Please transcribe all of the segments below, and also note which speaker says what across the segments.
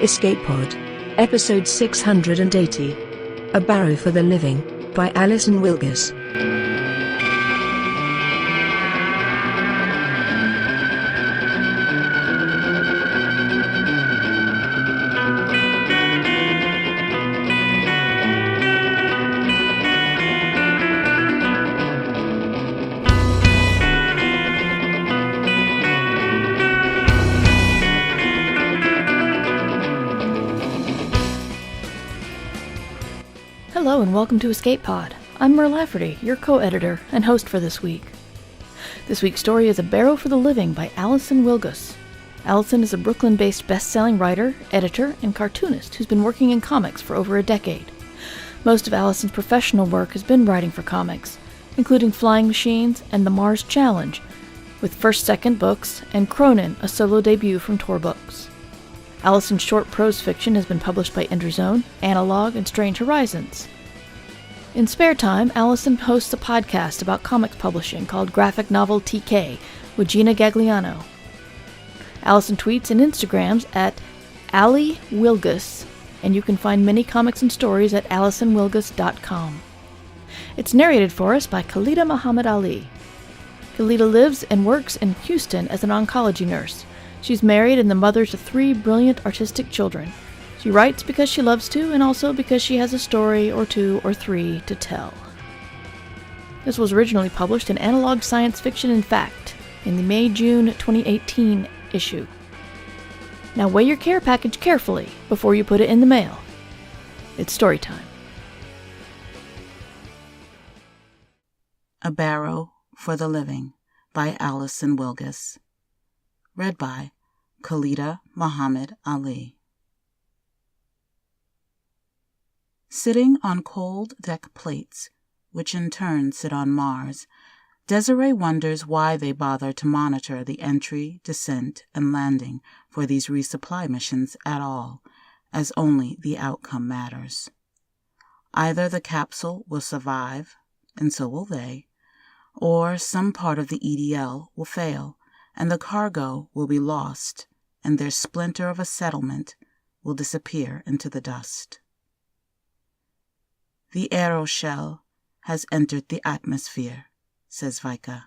Speaker 1: Escape Pod. Episode 680. A Barrow for the Living, by Alison Wilgus.
Speaker 2: Hello and welcome to Escape Pod. I'm Mer Lafferty, your co-editor and host for this week. This week's story is A Barrow for the Living by Alison Wilgus. Alison is a Brooklyn-based best-selling writer, editor, and cartoonist who's been working in comics for over a decade. Most of Alison's professional work has been writing for comics, including Flying Machines and The Mars Challenge, with First Second books, and Cronin, a solo debut from Tor Books. Alison's short prose fiction has been published by Ender Zone, Analog, and Strange Horizons. In spare time, Alison hosts a podcast about comics publishing called Graphic Novel TK with Gina Gagliano. Alison tweets and Instagrams at Ali Wilgus, and you can find many comics and stories at AlisonWilgus.com. It's narrated for us by Khalida Muhammad Ali. Khalida lives and works in Houston as an oncology nurse. She's married and the mother to 3 brilliant artistic children. She writes because she loves to, and also because she has a story or 2 or 3 to tell. This was originally published in Analog Science Fiction and Fact in the May-June 2018 issue. Now weigh your care package carefully before you put it in the mail. It's story time.
Speaker 3: A Barrow for the Living by Alison Wilgus. Read by Khalida Muhammad Ali. Sitting on cold deck plates, which in turn sit on Mars, Desiree wonders why they bother to monitor the entry, descent, and landing for these resupply missions at all, as only the outcome matters. Either the capsule will survive, and so will they, or some part of the EDL will fail, and the cargo will be lost, and their splinter of a settlement will disappear into the dust. The aeroshell has entered the atmosphere, says Vika.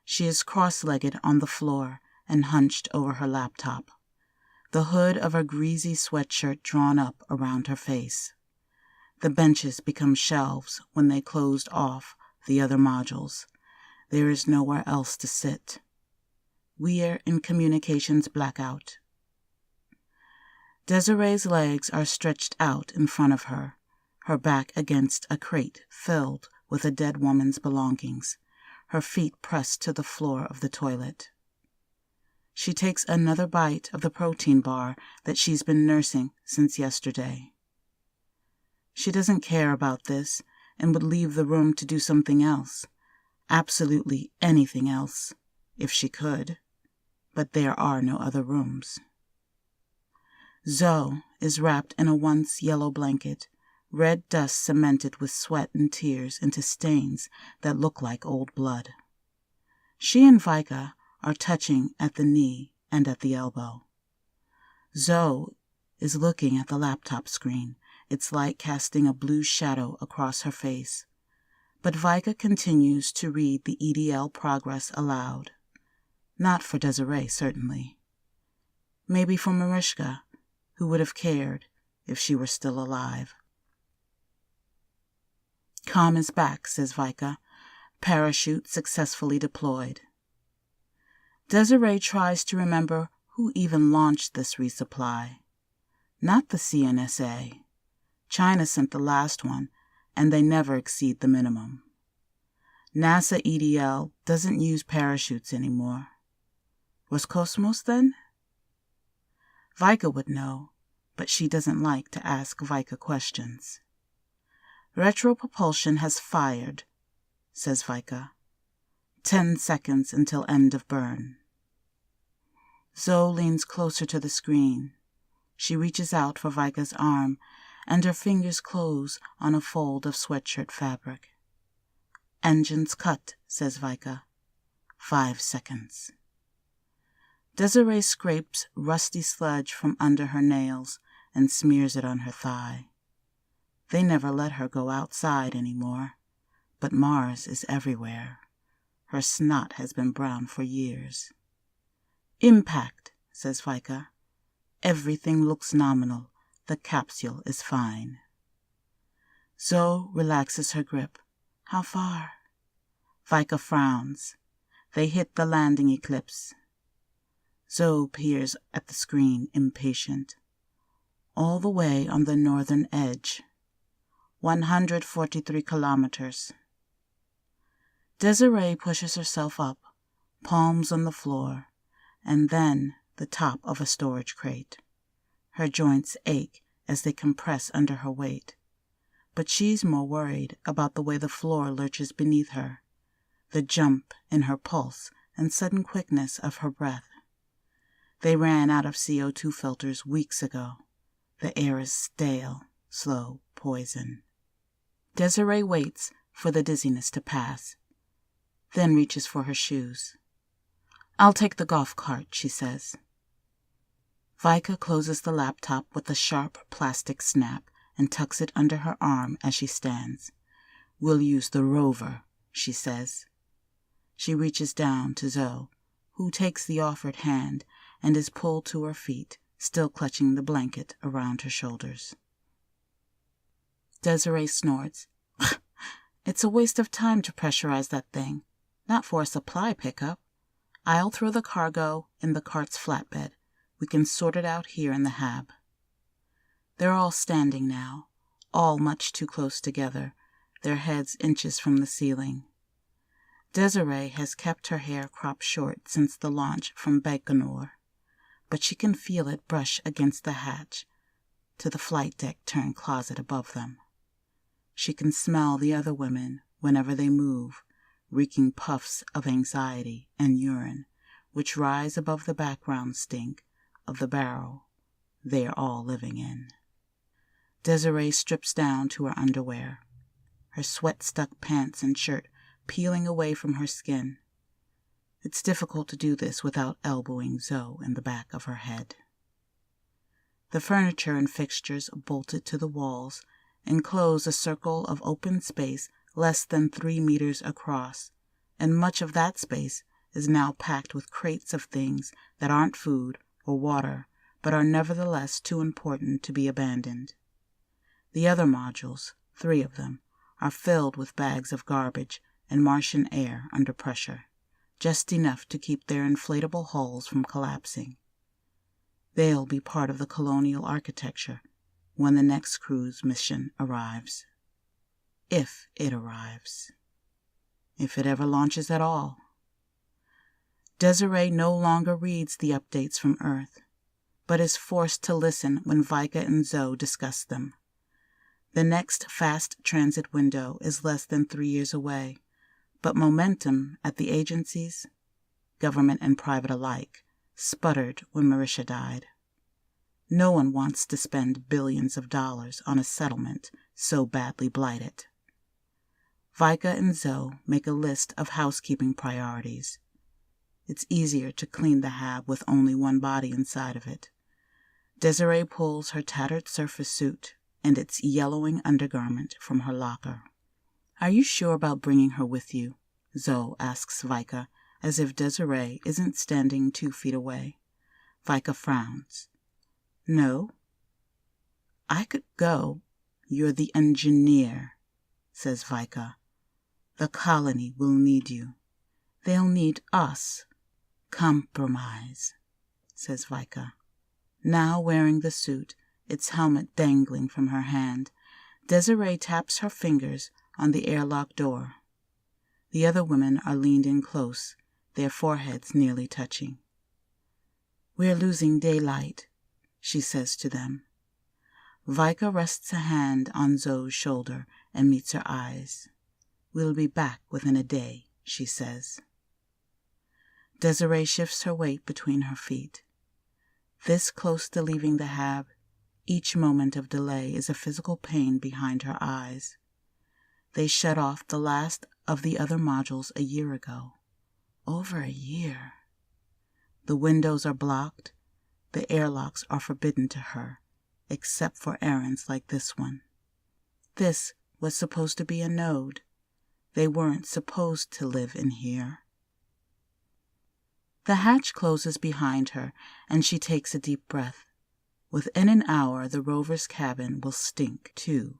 Speaker 3: She is cross-legged on the floor and hunched over her laptop, the hood of her greasy sweatshirt drawn up around her face. The benches become shelves when they closed off the other modules. There is nowhere else to sit. We're in communications blackout. Desiree's legs are stretched out in front of her back against a crate filled with a dead woman's belongings, her feet pressed to the floor of the toilet. She takes another bite of the protein bar that she's been nursing since yesterday. She doesn't care about this and would leave the room to do something else, absolutely anything else, if she could. But there are no other rooms. Zoe is wrapped in a once yellow blanket, red dust cemented with sweat and tears into stains that look like old blood. She and Vika are touching at the knee and at the elbow. Zoe is looking at the laptop screen, its light casting a blue shadow across her face. But Vika continues to read the EDL progress aloud. Not for Desiree, certainly. Maybe for Mariska, who would have cared if she were still alive. "Com is back," says Vika. "Parachute successfully deployed." Desiree tries to remember who even launched this resupply. Not the CNSA. China sent the last one, and they never exceed the minimum. NASA EDL doesn't use parachutes anymore. Was Cosmos then? Vika would know, but she doesn't like to ask Vika questions. "Retropropulsion has fired," says Vika. 10 seconds until end of burn. Zoe leans closer to the screen. She reaches out for Vika's arm, and her fingers close on a fold of sweatshirt fabric. "Engines cut," says Vika. 5 seconds. Desiree scrapes rusty sludge from under her nails and smears it on her thigh. They never let her go outside anymore, but Mars is everywhere. Her snot has been brown for years. Impact, says Vika. Everything looks nominal. The capsule is fine. Zoe relaxes her grip. How far? Vika frowns. They hit the landing eclipse. Zoe peers at the screen, impatient. All the way on the northern edge. 143 kilometers. Desiree pushes herself up, palms on the floor, and then the top of a storage crate. Her joints ache as they compress under her weight. But she's more worried about the way the floor lurches beneath her, the jump in her pulse and sudden quickness of her breath. They ran out of CO2 filters weeks ago. The air is stale, slow poison. Desiree waits for the dizziness to pass, then reaches for her shoes. I'll take the golf cart, she says. Vika closes the laptop with a sharp plastic snap and tucks it under her arm as she stands. We'll use the rover, she says. She reaches down to Zoe, who takes the offered hand and is pulled to her feet, still clutching the blanket around her shoulders. Desiree snorts. It's a waste of time to pressurize that thing. Not for a supply pickup. I'll throw the cargo in the cart's flatbed. We can sort it out here in the hab. They're all standing now, all much too close together, their heads inches from the ceiling. Desiree has kept her hair cropped short since the launch from Baikonur, but she can feel it brush against the hatch to the flight deck turn closet above them. She can smell the other women whenever they move, reeking puffs of anxiety and urine, which rise above the background stink of the Barrow they are all living in. Desiree strips down to her underwear, her sweat-stuck pants and shirt peeling away from her skin. It's difficult to do this without elbowing Zoe in the back of her head. The furniture and fixtures bolted to the walls enclose a circle of open space less than 3 meters across, and much of that space is now packed with crates of things that aren't food or water, but are nevertheless too important to be abandoned. The other modules, 3 of them, are filled with bags of garbage and Martian air under pressure, just enough to keep their inflatable hulls from collapsing. They'll be part of the colonial architecture when the next cruise mission arrives. If it arrives. If it ever launches at all. Desiree no longer reads the updates from Earth, but is forced to listen when Vika and Zoe discuss them. The next fast transit window is less than 3 years away, but momentum at the agencies, government and private alike, sputtered when Marisha died. No one wants to spend billions of dollars on a settlement so badly blighted. Vika and Zoe make a list of housekeeping priorities. It's easier to clean the hab with only one body inside of it. Desiree pulls her tattered surface suit and its yellowing undergarment from her locker. Are you sure about bringing her with you? Zoe asks Vika, as if Desiree isn't standing 2 feet away. Vika frowns. No. I could go. You're the engineer, says Vika. The colony will need you. They'll need us. Compromise, says Vika. Now wearing the suit, its helmet dangling from her hand, Desiree taps her fingers on the airlock door. The other women are leaned in close, their foreheads nearly touching. We're losing daylight, she says to them. Vika rests a hand on Zoe's shoulder and meets her eyes. We'll be back within a day, she says. Desiree shifts her weight between her feet. This close to leaving the hab, each moment of delay is a physical pain behind her eyes. They shut off the last of the other modules a year ago. Over a year. The windows are blocked. The airlocks are forbidden to her, except for errands like this one. This was supposed to be a node. They weren't supposed to live in here. The hatch closes behind her, and she takes a deep breath. Within an hour, the rover's cabin will stink, too,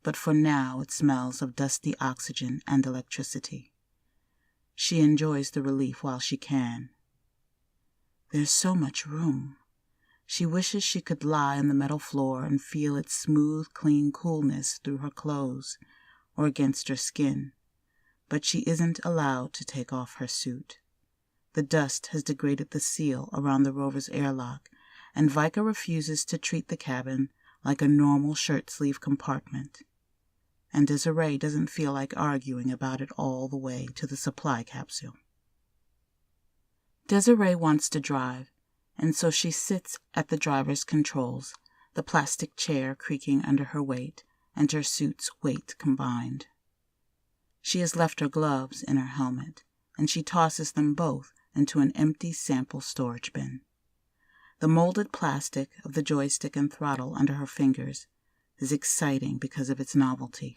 Speaker 3: but for now it smells of dusty oxygen and electricity. She enjoys the relief while she can. There's so much room. She wishes she could lie on the metal floor and feel its smooth, clean coolness through her clothes or against her skin, but she isn't allowed to take off her suit. The dust has degraded the seal around the rover's airlock, and Vika refuses to treat the cabin like a normal shirt-sleeve compartment. And Desiree doesn't feel like arguing about it all the way to the supply capsule. Desiree wants to drive, and so she sits at the driver's controls, the plastic chair creaking under her weight and her suit's weight combined. She has left her gloves in her helmet, and she tosses them both into an empty sample storage bin. The molded plastic of the joystick and throttle under her fingers is exciting because of its novelty.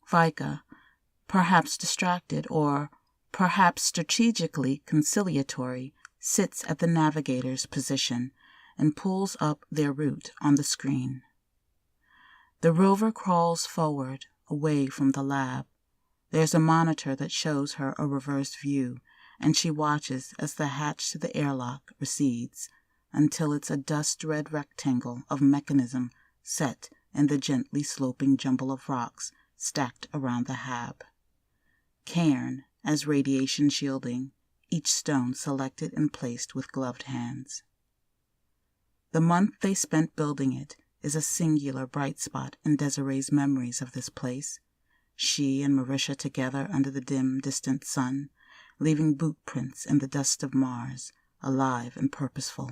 Speaker 3: Vika, perhaps distracted or perhaps strategically conciliatory, sits at the navigator's position and pulls up their route on the screen. The rover crawls forward, away from the lab. There's a monitor that shows her a reverse view, and she watches as the hatch to the airlock recedes until it's a dust-red rectangle of mechanism set in the gently sloping jumble of rocks stacked around the hab. Cairn as radiation shielding, each stone selected and placed with gloved hands. The month they spent building it is a singular bright spot in Desiree's memories of this place. She and Marisha together under the dim, distant sun, leaving boot prints in the dust of Mars, alive and purposeful.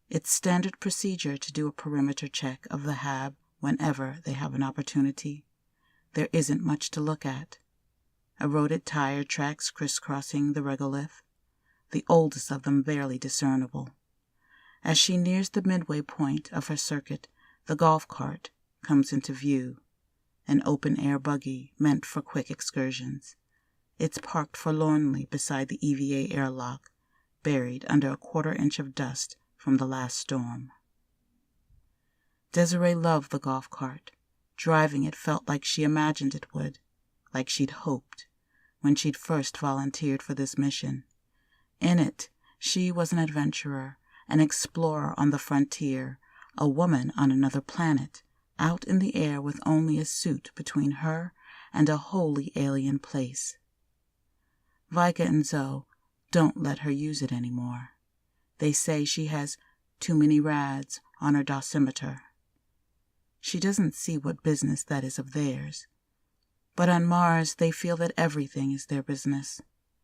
Speaker 3: It's standard procedure to do a perimeter check of the hab whenever they have an opportunity. There isn't much to look at. Eroded tire tracks crisscrossing the regolith, the oldest of them barely discernible. As she nears the midway point of her circuit, the golf cart comes into view, an open-air buggy meant for quick excursions. It's parked forlornly beside the EVA airlock, buried under a quarter-inch of dust from the last storm. Desiree loved the golf cart. Driving it felt like she imagined it would, like she'd hoped, when she'd first volunteered for this mission. In it, she was an adventurer, an explorer on the frontier, a woman on another planet, out in the air with only a suit between her and a wholly alien place. Vika and Zoe don't let her use it anymore. They say she has too many rads on her dosimeter. She doesn't see what business that is of theirs. But on Mars, they feel that everything is their business.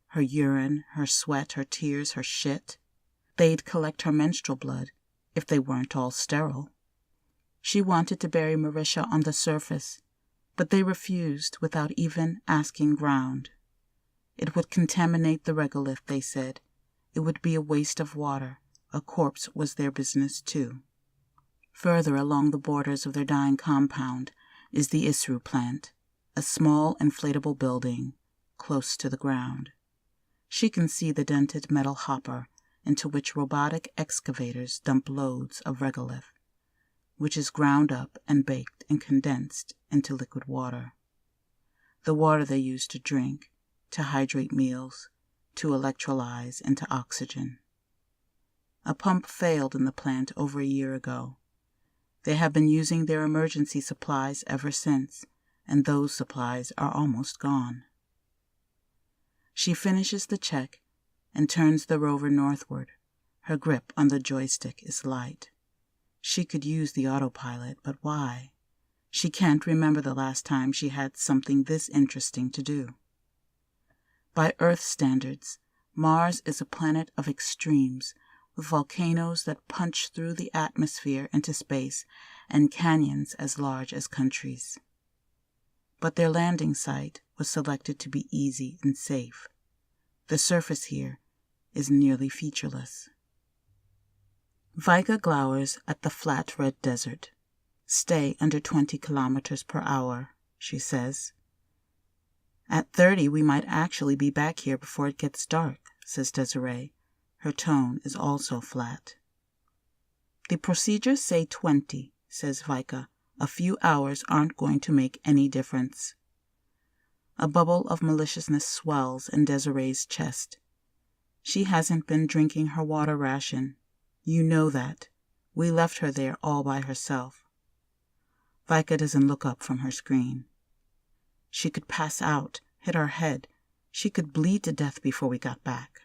Speaker 3: Her urine, her sweat, her tears, her shit. They'd collect her menstrual blood if they weren't all sterile. She wanted to bury Marisha on the surface, but they refused without even asking ground. It would contaminate the regolith, they said. It would be a waste of water. A corpse was their business, too. Further along the borders of their dying compound is the ISRU plant, a small inflatable building close to the ground. She can see the dented metal hopper into which robotic excavators dump loads of regolith, which is ground up and baked and condensed into liquid water. The water they use to drink, to hydrate meals, to electrolyze into oxygen. A pump failed in the plant over a year ago. They have been using their emergency supplies ever since, and those supplies are almost gone. She finishes the check and turns the rover northward. Her grip on the joystick is light. She could use the autopilot, but why? She can't remember the last time she had something this interesting to do. By Earth standards, Mars is a planet of extremes, with volcanoes that punch through the atmosphere into space and canyons as large as countries. But their landing site was selected to be easy and safe. The surface here is nearly featureless. Vika glowers at the flat red desert. Stay under 20 kilometers per hour, she says. At 30, we might actually be back here before it gets dark, says Desiree. Her tone is also flat. The procedures say 20, says Vika. A few hours aren't going to make any difference. A bubble of maliciousness swells in Desiree's chest. She hasn't been drinking her water ration. You know that. We left her there all by herself. Vika doesn't look up from her screen. She could pass out, hit her head. She could bleed to death before we got back.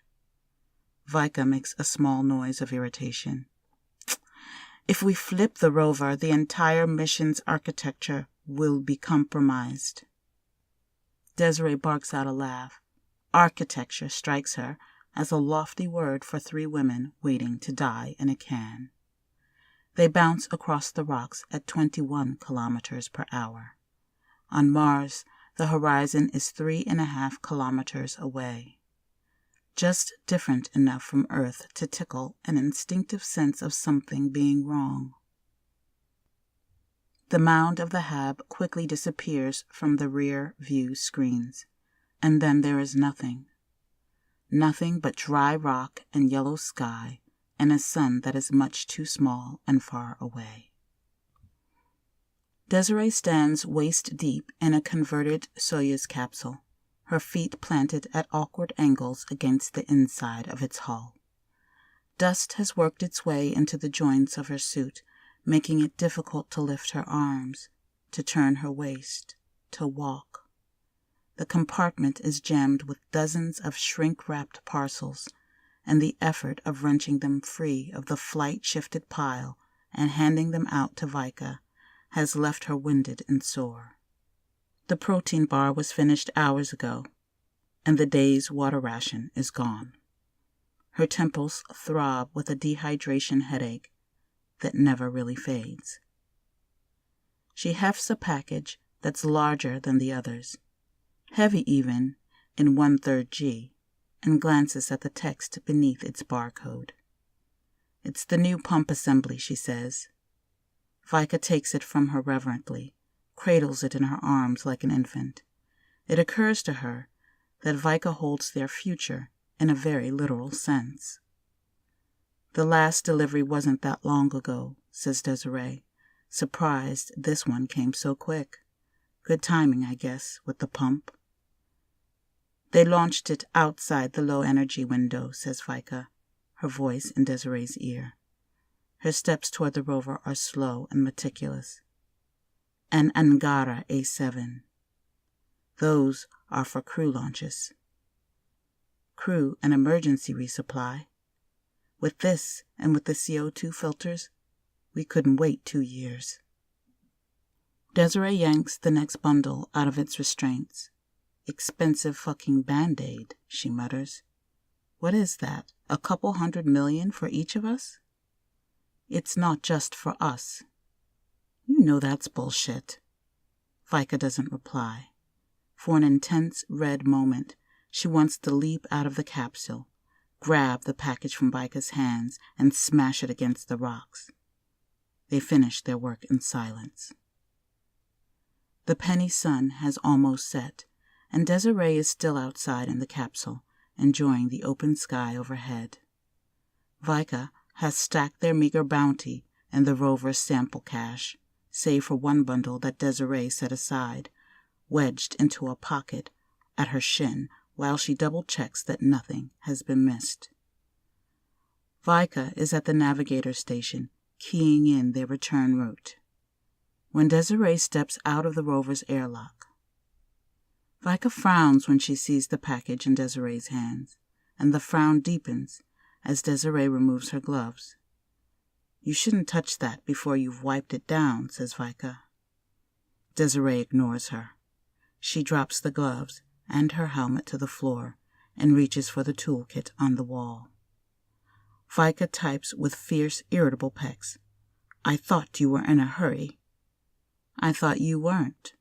Speaker 3: Vika makes a small noise of irritation. If we flip the rover, the entire mission's architecture will be compromised. Desiree barks out a laugh. Architecture strikes her as a lofty word for 3 women waiting to die in a can. They bounce across the rocks at 21 kilometers per hour. On Mars, the horizon is 3.5 kilometers away. Just different enough from Earth to tickle an instinctive sense of something being wrong. The mound of the hab quickly disappears from the rear view screens, and then there is nothing. Nothing but dry rock and yellow sky and a sun that is much too small and far away. Desiree stands waist deep in a converted Soyuz capsule, her feet planted at awkward angles against the inside of its hull. Dust has worked its way into the joints of her suit, making it difficult to lift her arms, to turn her waist, to walk. The compartment is jammed with dozens of shrink-wrapped parcels, and the effort of wrenching them free of the flight-shifted pile and handing them out to Vika has left her winded and sore. The protein bar was finished hours ago, and the day's water ration is gone. Her temples throb with a dehydration headache that never really fades. She hefts a package that's larger than the others, heavy even in 1/3 G, and glances at the text beneath its barcode. It's the new pump assembly, she says. Vika takes it from her reverently, cradles it in her arms like an infant. It occurs to her that Vika holds their future in a very literal sense. The last delivery wasn't that long ago, says Desiree, surprised this one came so quick. Good timing, I guess, with the pump. They launched it outside the low-energy window, says Vika, her voice in Desiree's ear. Her steps toward the rover are slow and meticulous. An Angara A7. Those are for crew launches. Crew and emergency resupply. With this and with the CO2 filters, we couldn't wait 2 years. Desiree yanks the next bundle out of its restraints. Expensive fucking Band-Aid, she mutters. What is that, a couple $100 million for each of us? It's not just for us. You know that's bullshit. Vika doesn't reply. For an intense red moment, she wants to leap out of the capsule, grab the package from Vika's hands, and smash it against the rocks. They finish their work in silence. The penny sun has almost set, and Desiree is still outside in the capsule, enjoying the open sky overhead. Vika has stacked their meager bounty in the rover's sample cache, save for one bundle that Desiree set aside, wedged into a pocket at her shin while she double-checks that nothing has been missed. Vika is at the navigator station, keying in their return route, when Desiree steps out of the rover's airlock. Vika frowns when she sees the package in Desiree's hands, and the frown deepens as Desiree removes her gloves. You shouldn't touch that before you've wiped it down, says Vika. Desiree ignores her. She drops the gloves and her helmet to the floor and reaches for the toolkit on the wall. Vika types with fierce, irritable pecs. I thought you were in a hurry. I thought you weren't.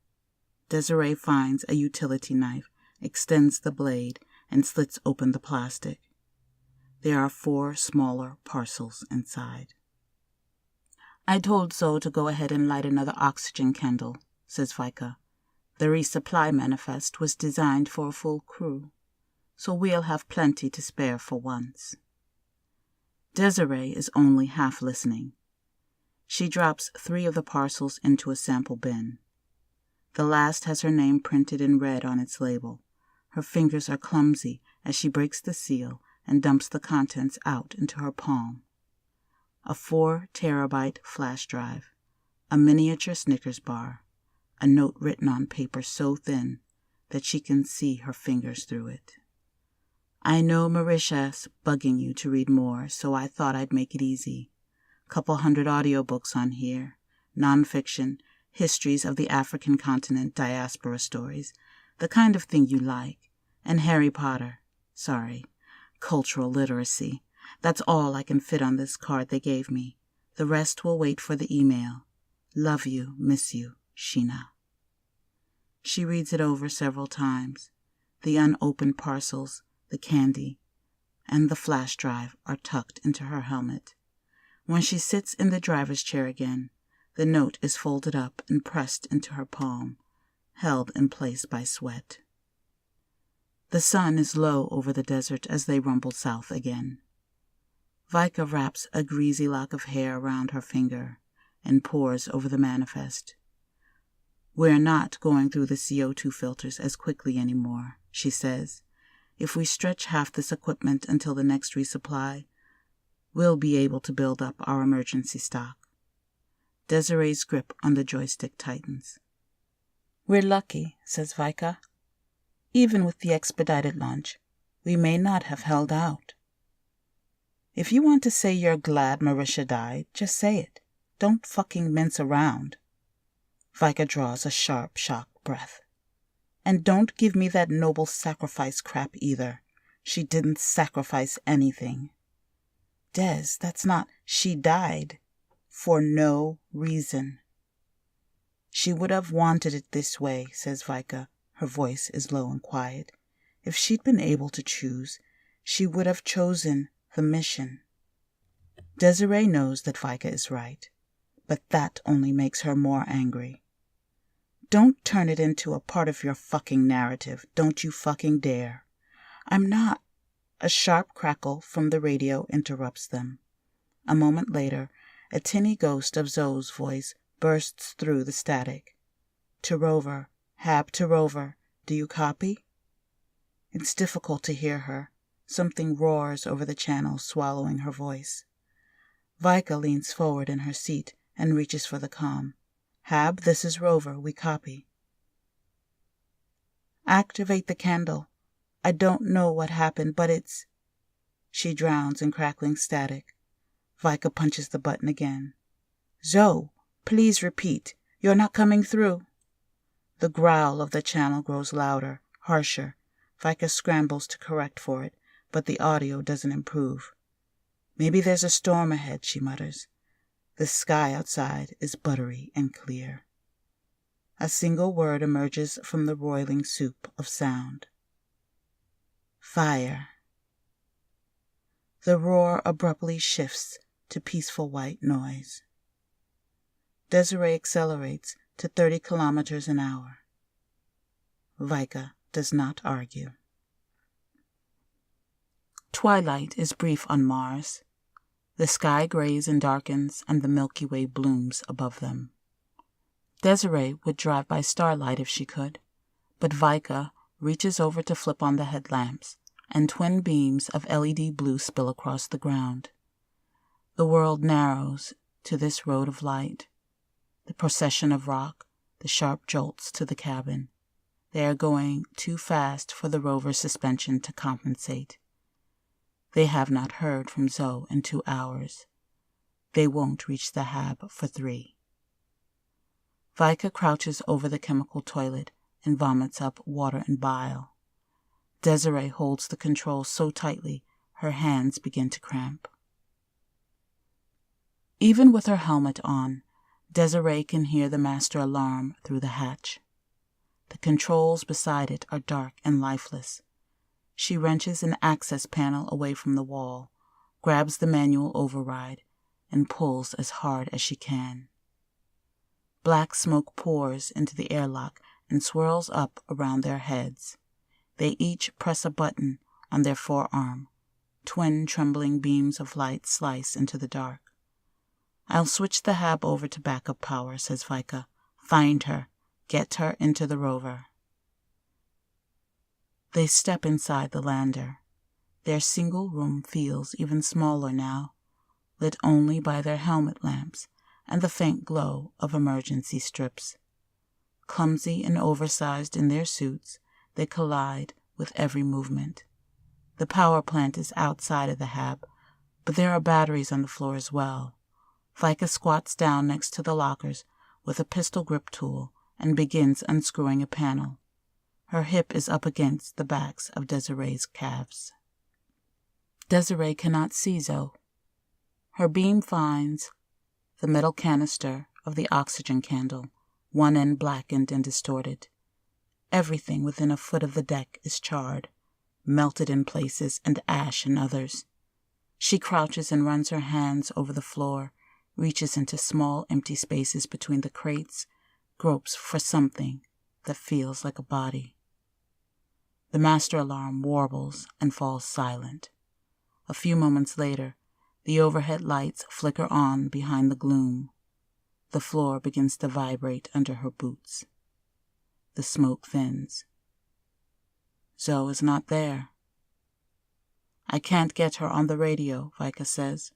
Speaker 3: Desiree finds a utility knife, extends the blade, and slits open the plastic. There are 4 smaller parcels inside. I told Zoe to go ahead and light another oxygen candle, says Vika. The resupply manifest was designed for a full crew, so we'll have plenty to spare for once. Desiree is only half listening. She drops 3 of the parcels into a sample bin. The last has her name printed in red on its label. Her fingers are clumsy as she breaks the seal and dumps the contents out into her palm. A 4-terabyte flash drive, a miniature Snickers bar, a note written on paper so thin that she can see her fingers through it. I know Marisha's bugging you to read more, so I thought I'd make it easy. Couple 100 audiobooks on here, nonfiction, histories of the African continent, diaspora stories, the kind of thing you like, and Harry Potter. Sorry, cultural literacy. That's all I can fit on this card they gave me. The rest will wait for the email. Love you, miss you, Sheena. She reads it over several times. The unopened parcels, the candy, and the flash drive are tucked into her helmet. When she sits in the driver's chair again, the note is folded up and pressed into her palm, held in place by sweat. The sun is low over the desert as they rumble south again. Vika wraps a greasy lock of hair around her finger and pores over the manifest. We're not going through the CO2 filters as quickly anymore, she says. If we stretch half this equipment until the next resupply, we'll be able to build up our emergency stock. Desiree's grip on the joystick tightens. We're lucky, says Vika. Even with the expedited launch, we may not have held out. If you want to say you're glad Marisha died, just say it. Don't fucking mince around. Vika draws a sharp, shocked breath. And don't give me that noble sacrifice crap either. She didn't sacrifice anything. Des, that's not... She died. For no reason. She would have wanted it this way, says Vika. Her voice is low and quiet. If she'd been able to choose, she would have chosen the mission. Desiree knows that Vika is right, but that only makes her more angry. Don't turn it into a part of your fucking narrative. Don't you fucking dare. I'm not. A sharp crackle from the radio interrupts them. A moment later, a tinny ghost of Zoe's voice bursts through the static. To Rover. Hab to Rover. Do you copy? It's difficult to hear her. Something roars over the channel, swallowing her voice. Vika leans forward in her seat and reaches for the comm. Hab, this is Rover. We copy. Activate the candle. I don't know what happened, but it's... She drowns in crackling static. Vika punches the button again. Zoe, please repeat. You're not coming through. The growl of the channel grows louder, harsher. Vika scrambles to correct for it, but the audio doesn't improve. Maybe there's a storm ahead, she mutters. The sky outside is buttery and clear. A single word emerges from the roiling soup of sound. Fire. The roar abruptly shifts to peaceful white noise. Desiree accelerates to 30 kilometers an hour. Vika does not argue. Twilight is brief on Mars. The sky grays and darkens, and the Milky Way blooms above them. Desiree would drive by starlight if she could, but Vika reaches over to flip on the headlamps, and twin beams of LED blue spill across the ground. The world narrows to this road of light. The procession of rock, the sharp jolts to the cabin. They are going too fast for the rover's suspension to compensate. They have not heard from Zoe in 2 hours. They won't reach the Hab for 3. Vika crouches over the chemical toilet and vomits up water and bile. Desiree holds the controls so tightly her hands begin to cramp. Even with her helmet on, Desiree can hear the master alarm through the hatch. The controls beside it are dark and lifeless. She wrenches an access panel away from the wall, grabs the manual override, and pulls as hard as she can. Black smoke pours into the airlock and swirls up around their heads. They each press a button on their forearm. Twin trembling beams of light slice into the dark. "I'll switch the hab over to backup power," says Vika. "Find her. Get her into the rover." They step inside the lander. Their single room feels even smaller now, lit only by their helmet lamps and the faint glow of emergency strips. Clumsy and oversized in their suits, they collide with every movement. The power plant is outside of the hab, but there are batteries on the floor as well. Vika squats down next to the lockers with a pistol grip tool and begins unscrewing a panel. Her hip is up against the backs of Desiree's calves. Desiree cannot see Zoe. Her beam finds the metal canister of the oxygen candle, one end blackened and distorted. Everything within a foot of the deck is charred, melted in places and ash in others. She crouches and runs her hands over the floor, reaches into small empty spaces between the crates, gropes for something that feels like a body. The master alarm warbles and falls silent. A few moments later, the overhead lights flicker on behind the gloom. The floor begins to vibrate under her boots. The smoke thins. Zoe is not there. "I can't get her on the radio," Vika says.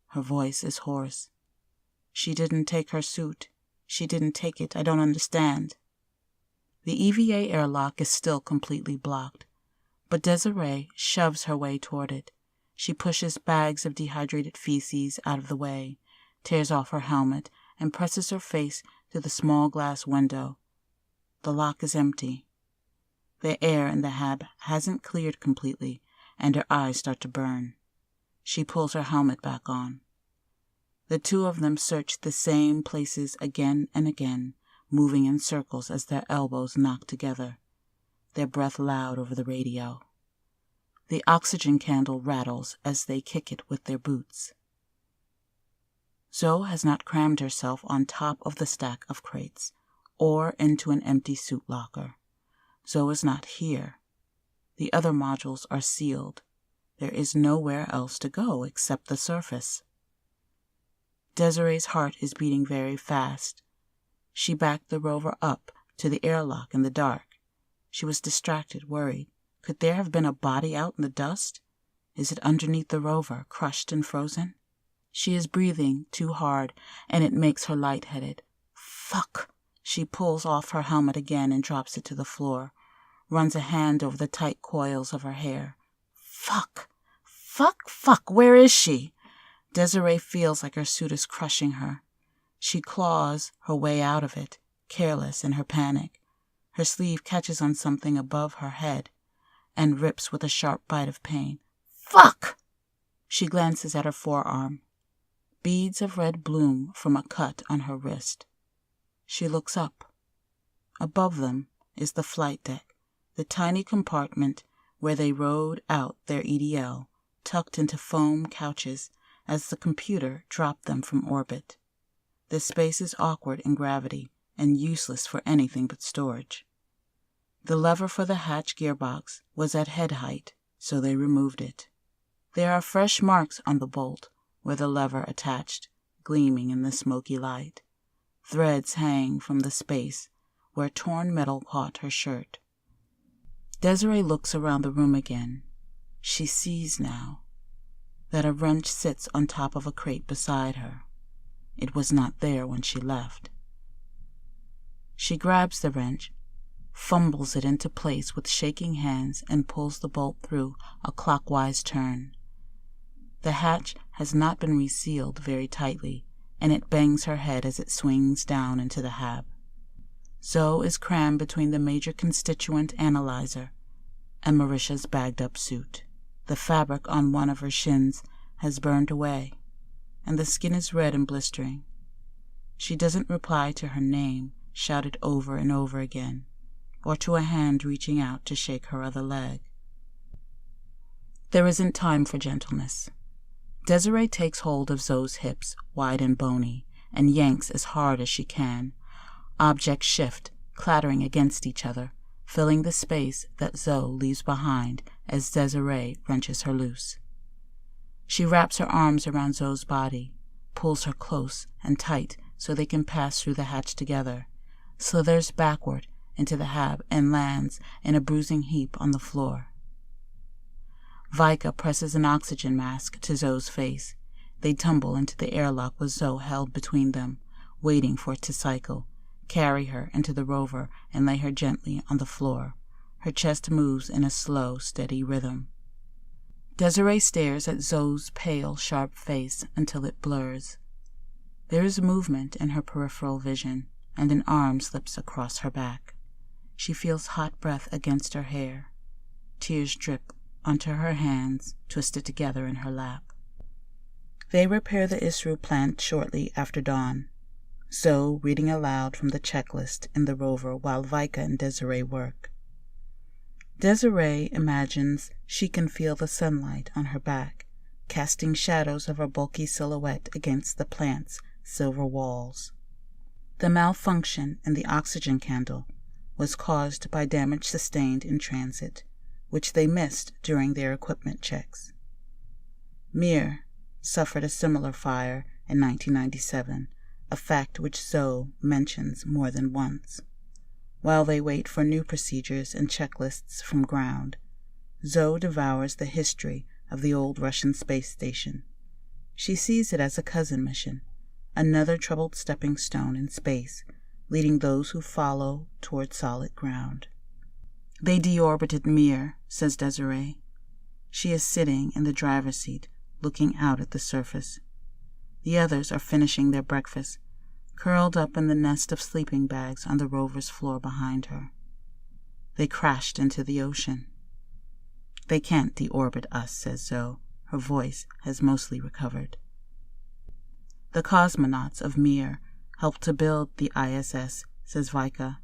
Speaker 3: Her voice is hoarse. "She didn't take her suit. She didn't take it. I don't understand." The EVA airlock is still completely blocked, but Desiree shoves her way toward it. She pushes bags of dehydrated feces out of the way, tears off her helmet, and presses her face to the small glass window. The lock is empty. The air in the hab hasn't cleared completely, and her eyes start to burn. She pulls her helmet back on. The two of them search the same places again and again, moving in circles as their elbows knock together, their breath loud over the radio. The oxygen candle rattles as they kick it with their boots. Zoe has not crammed herself on top of the stack of crates or into an empty suit locker. Zoe is not here. The other modules are sealed. There is nowhere else to go except the surface. Desiree's heart is beating very fast. She backed the rover up to the airlock in the dark. She was distracted, worried. Could there have been a body out in the dust? Is it underneath the rover, crushed and frozen? She is breathing too hard, and it makes her lightheaded. Fuck! She pulls off her helmet again and drops it to the floor, runs a hand over the tight coils of her hair. Fuck! Fuck! Fuck! Where is she? Desiree feels like her suit is crushing her. She claws her way out of it, careless in her panic. Her sleeve catches on something above her head and rips with a sharp bite of pain. Fuck! She glances at her forearm. Beads of red bloom from a cut on her wrist. She looks up. Above them is the flight deck, the tiny compartment where they rode out their EDL, tucked into foam couches as the computer dropped them from orbit. The space is awkward in gravity and useless for anything but storage. The lever for the hatch gearbox was at head height, so they removed it. There are fresh marks on the bolt where the lever attached, gleaming in the smoky light. Threads hang from the space where torn metal caught her shirt. Desiree looks around the room again. She sees now that a wrench sits on top of a crate beside her. It was not there when she left. She grabs the wrench, fumbles it into place with shaking hands, and pulls the bolt through a clockwise turn. The hatch has not been resealed very tightly, and it bangs her head as it swings down into the hab. Zoe is crammed between the major constituent analyzer and Marisha's bagged-up suit. The fabric on one of her shins has burned away, and the skin is red and blistering. She doesn't reply to her name, shouted over and over again, or to a hand reaching out to shake her other leg. There isn't time for gentleness. Desiree takes hold of Zoe's hips, wide and bony, and yanks as hard as she can. Objects shift, clattering against each other, filling the space that Zoe leaves behind as Desiree wrenches her loose. She wraps her arms around Zoe's body, pulls her close and tight so they can pass through the hatch together, slithers backward into the hab and lands in a bruising heap on the floor. Vika presses an oxygen mask to Zoe's face. They tumble into the airlock with Zoe held between them, waiting for it to cycle, carry her into the rover and lay her gently on the floor. Her chest moves in a slow, steady rhythm. Desiree stares at Zoe's pale, sharp face until it blurs. There is movement in her peripheral vision, and an arm slips across her back. She feels hot breath against her hair. Tears drip onto her hands, twisted together in her lap. They repair the ISRU plant shortly after dawn, Zoe reading aloud from the checklist in the rover while Vika and Desiree work. Desiree imagines she can feel the sunlight on her back, casting shadows of her bulky silhouette against the plant's silver walls. The malfunction in the oxygen candle was caused by damage sustained in transit, which they missed during their equipment checks. Mir suffered a similar fire in 1997, a fact which Zoe mentions more than once. While they wait for new procedures and checklists from ground, Zoe devours the history of the old Russian space station. She sees it as a cousin mission, another troubled stepping stone in space, leading those who follow toward solid ground. They deorbited Mir, says Desiree. She is sitting in the driver's seat, looking out at the surface. The others are finishing their breakfast, curled up in the nest of sleeping bags on the rover's floor behind her. They crashed into the ocean. They can't deorbit us, says Zoe. Her voice has mostly recovered. The cosmonauts of Mir helped to build the ISS, says Vika.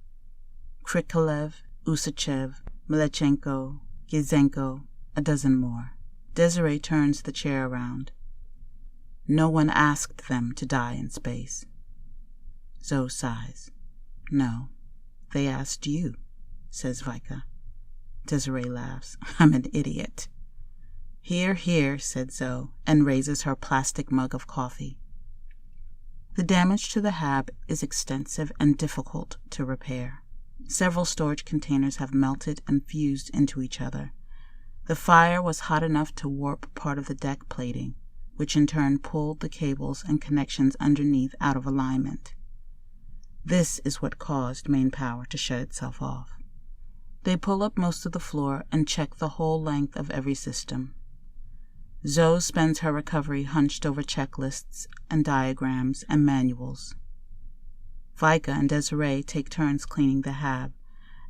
Speaker 3: Krikalev, Usachev, Milechenko, Gizenko, a dozen more. Desiree turns the chair around. No one asked them to die in space. Zoe sighs. No, they asked you, says Vika. Desiree laughs. I'm an idiot. Here, here, said Zoe, and raises her plastic mug of coffee. The damage to the hab is extensive and difficult to repair. Several storage containers have melted and fused into each other. The fire was hot enough to warp part of the deck plating, which in turn pulled the cables and connections underneath out of alignment. This is what caused main power to shut itself off. They pull up most of the floor and check the whole length of every system. Zoe spends her recovery hunched over checklists and diagrams and manuals. Vika and Desiree take turns cleaning the hab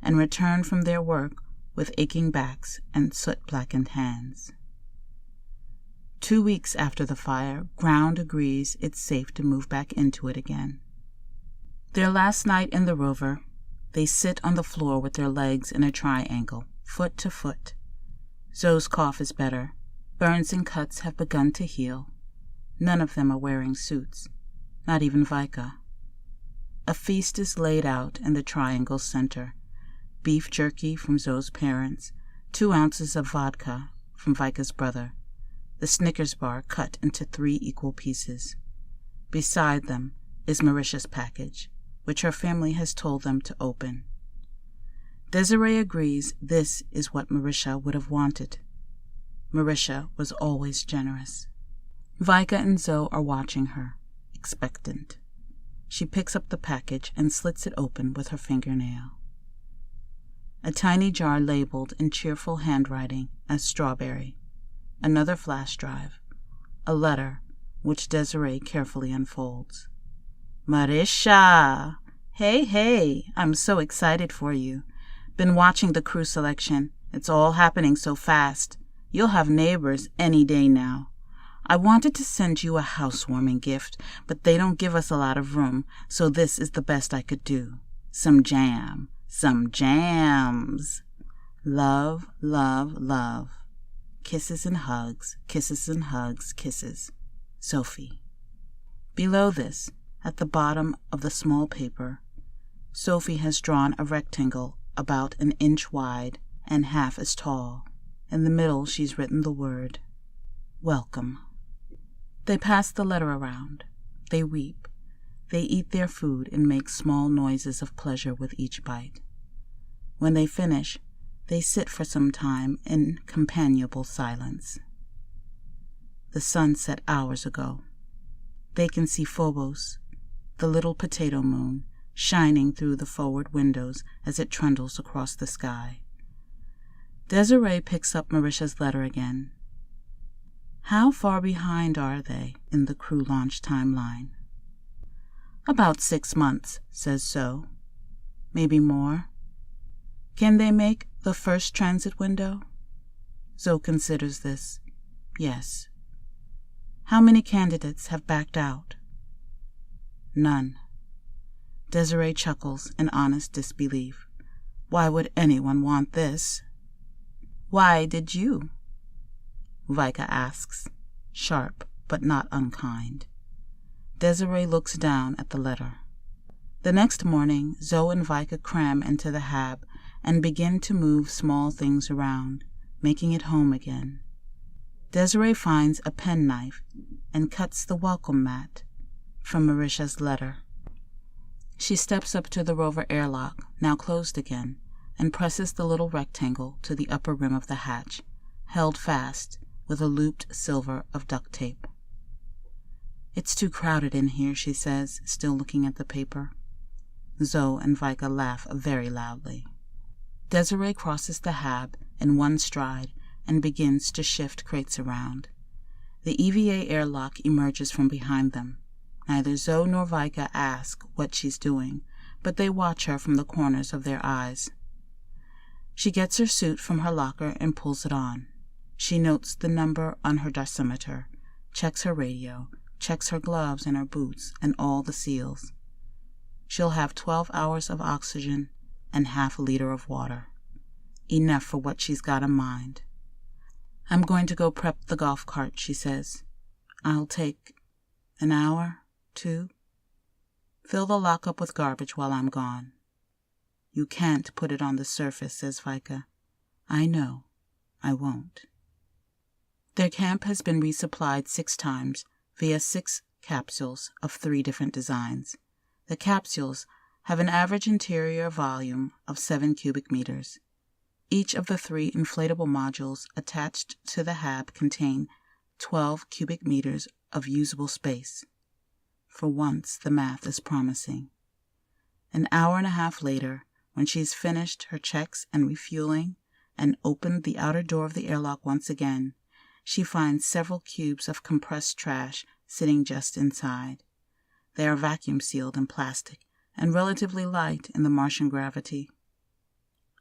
Speaker 3: and return from their work with aching backs and soot-blackened hands. 2 weeks after the fire, ground agrees it's safe to move back into it again. Their last night in the rover, they sit on the floor with their legs in a triangle, foot to foot. Zoe's cough is better. Burns and cuts have begun to heal. None of them are wearing suits, not even Vika. A feast is laid out in the triangle's center. Beef jerky from Zoe's parents, 2 ounces of vodka from Vika's brother, the Snickers bar cut into 3 equal pieces. Beside them is Marisha's package, which her family has told them to open. Desiree agrees this is what Marisha would have wanted. Marisha was always generous. Vika and Zoe are watching her, expectant. She picks up the package and slits it open with her fingernail. A tiny jar labeled in cheerful handwriting as strawberry. Another flash drive. A letter, which Desiree carefully unfolds. Marisha! Hey, I'm so excited for you. Been watching the crew selection. It's all happening so fast. You'll have neighbors any day now. I wanted to send you a housewarming gift, but they don't give us a lot of room, so this is the best I could do. Some jam. Some jams. Love, love, love. kisses and hugs, kisses and hugs, kisses. Sophie. Below this, at the bottom of the small paper, Sophie has drawn a rectangle about an inch wide and half as tall. In the middle, she's written the word, welcome. They pass the letter around. They weep. They eat their food and make small noises of pleasure with each bite. When they finish, they sit for some time in companionable silence. The sun set hours ago. They can see Phobos, the little potato moon, shining through the forward windows as it trundles across the sky. Desiree picks up Marisha's letter again. How far behind are they in the crew launch timeline? About 6 months, says Zoe. Maybe more. Can they make the first transit window? Zoe considers this. Yes. How many candidates have backed out? None. Desiree chuckles in honest disbelief. Why would anyone want this? Why did you? Vika asks, sharp but not unkind. Desiree looks down at the letter. The next morning, Zoe and Vika cram into the hab and begin to move small things around, making it home again. Desiree finds a penknife and cuts the welcome mat from Marisha's letter. She steps up to the rover airlock, now closed again, and presses the little rectangle to the upper rim of the hatch, held fast with a looped silver of duct tape. It's too crowded in here, she says, still looking at the paper. Zoe and Vika laugh very loudly. Desiree crosses the hab in one stride and begins to shift crates around. The EVA airlock emerges from behind them. Neither Zoe nor Vika ask what she's doing, but they watch her from the corners of their eyes. She gets her suit from her locker and pulls it on. She notes the number on her dosimeter, checks her radio, checks her gloves and her boots and all the seals. She'll have 12 hours of oxygen and half a liter of water. Enough for what she's got in mind. I'm going to go prep the golf cart, she says. I'll take an hour, 2. Fill the lockup with garbage while I'm gone. You can't put it on the surface, says Vika. I know. I won't. Their camp has been resupplied 6 times via 6 capsules of 3 different designs. The capsules have an average interior volume of 7 cubic meters. Each of the 3 inflatable modules attached to the hab contain 12 cubic meters of usable space. For once, the math is promising. An hour and a half later, when she's finished her checks and refueling and opened the outer door of the airlock once again, she finds several cubes of compressed trash sitting just inside. They are vacuum-sealed in plastic and relatively light in the Martian gravity.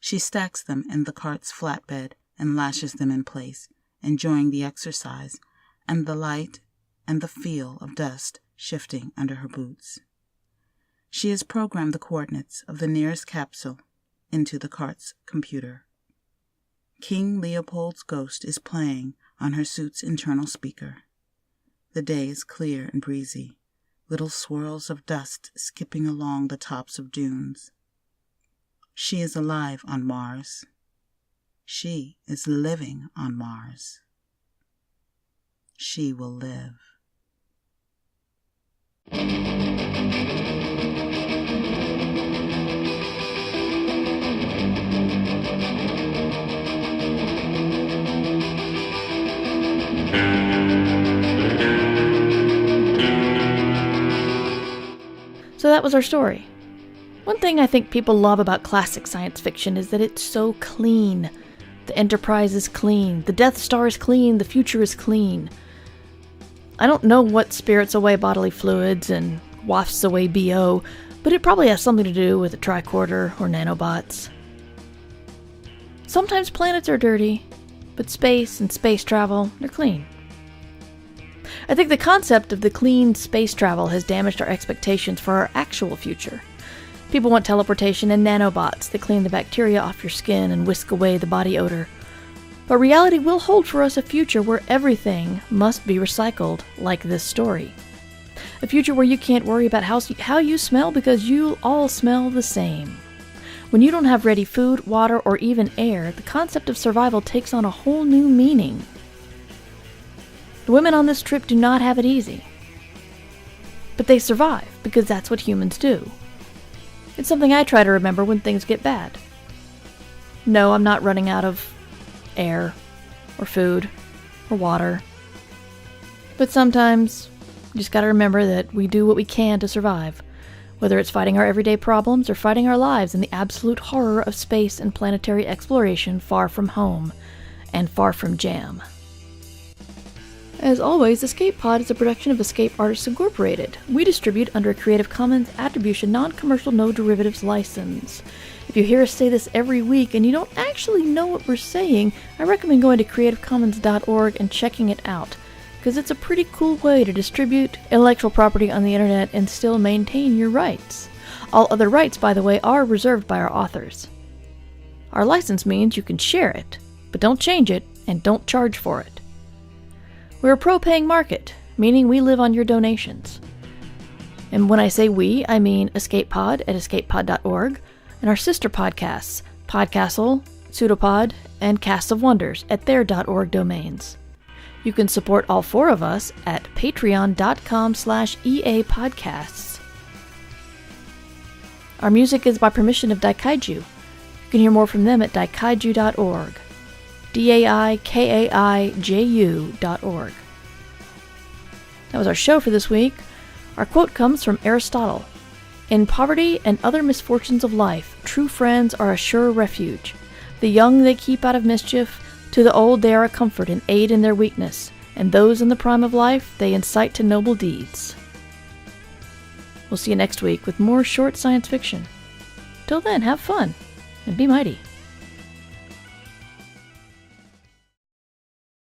Speaker 3: She stacks them in the cart's flatbed and lashes them in place, enjoying the exercise and the light and the feel of dust shifting under her boots. She has programmed the coordinates of the nearest capsule into the cart's computer. King Leopold's Ghost is playing on her suit's internal speaker. The day is clear and breezy, little swirls of dust skipping along the tops of dunes. She is alive on Mars. She is living on Mars. She will live.
Speaker 2: So that was our story. One thing I think people love about classic science fiction is that it's so clean. The Enterprise is clean, the Death Star is clean, the future is clean. I don't know what spirits away bodily fluids and wafts away BO, but it probably has something to do with a tricorder or nanobots. Sometimes planets are dirty, but space and space travel, they're clean. I think the concept of the clean space travel has damaged our expectations for our actual future. People want teleportation and nanobots that clean the bacteria off your skin and whisk away the body odor. But reality will hold for us a future where everything must be recycled, like this story. A future where you can't worry about how you smell because you'll all smell the same. When you don't have ready food, water, or even air, the concept of survival takes on a whole new meaning. The women on this trip do not have it easy. But they survive, because that's what humans do. It's something I try to remember when things get bad. No, I'm not running out of air, or food, or water. But sometimes, you just gotta remember that we do what we can to survive, whether it's fighting our everyday problems or fighting our lives in the absolute horror of space and planetary exploration far from home, and far from jam. As always, Escape Pod is a production of Escape Artists Incorporated. We distribute under a Creative Commons Attribution Non-Commercial No Derivatives license. If you hear us say this every week and you don't actually know what we're saying, I recommend going to creativecommons.org and checking it out, because it's a pretty cool way to distribute intellectual property on the internet and still maintain your rights. All other rights, by the way, are reserved by our authors. Our license means you can share it, but don't change it and don't charge for it. We're a pro-paying market, meaning we live on your donations. And when I say we, I mean Escape Pod at escapepod.org, and our sister podcasts, Podcastle, Pseudopod, and Casts of Wonders at their .org domains. You can support all four of us at patreon.com/EAPodcasts. Our music is by permission of Daikaiju. You can hear more from them at daikaiju.org. DAIKAIJU.org. That was our show for this week. Our quote comes from Aristotle. In poverty and other misfortunes of life, true friends are a sure refuge. The young they keep out of mischief, to the old they are a comfort and aid in their weakness, and those in the prime of life they incite to noble deeds. We'll see you next week with more short science fiction. Till then, have fun, and be mighty.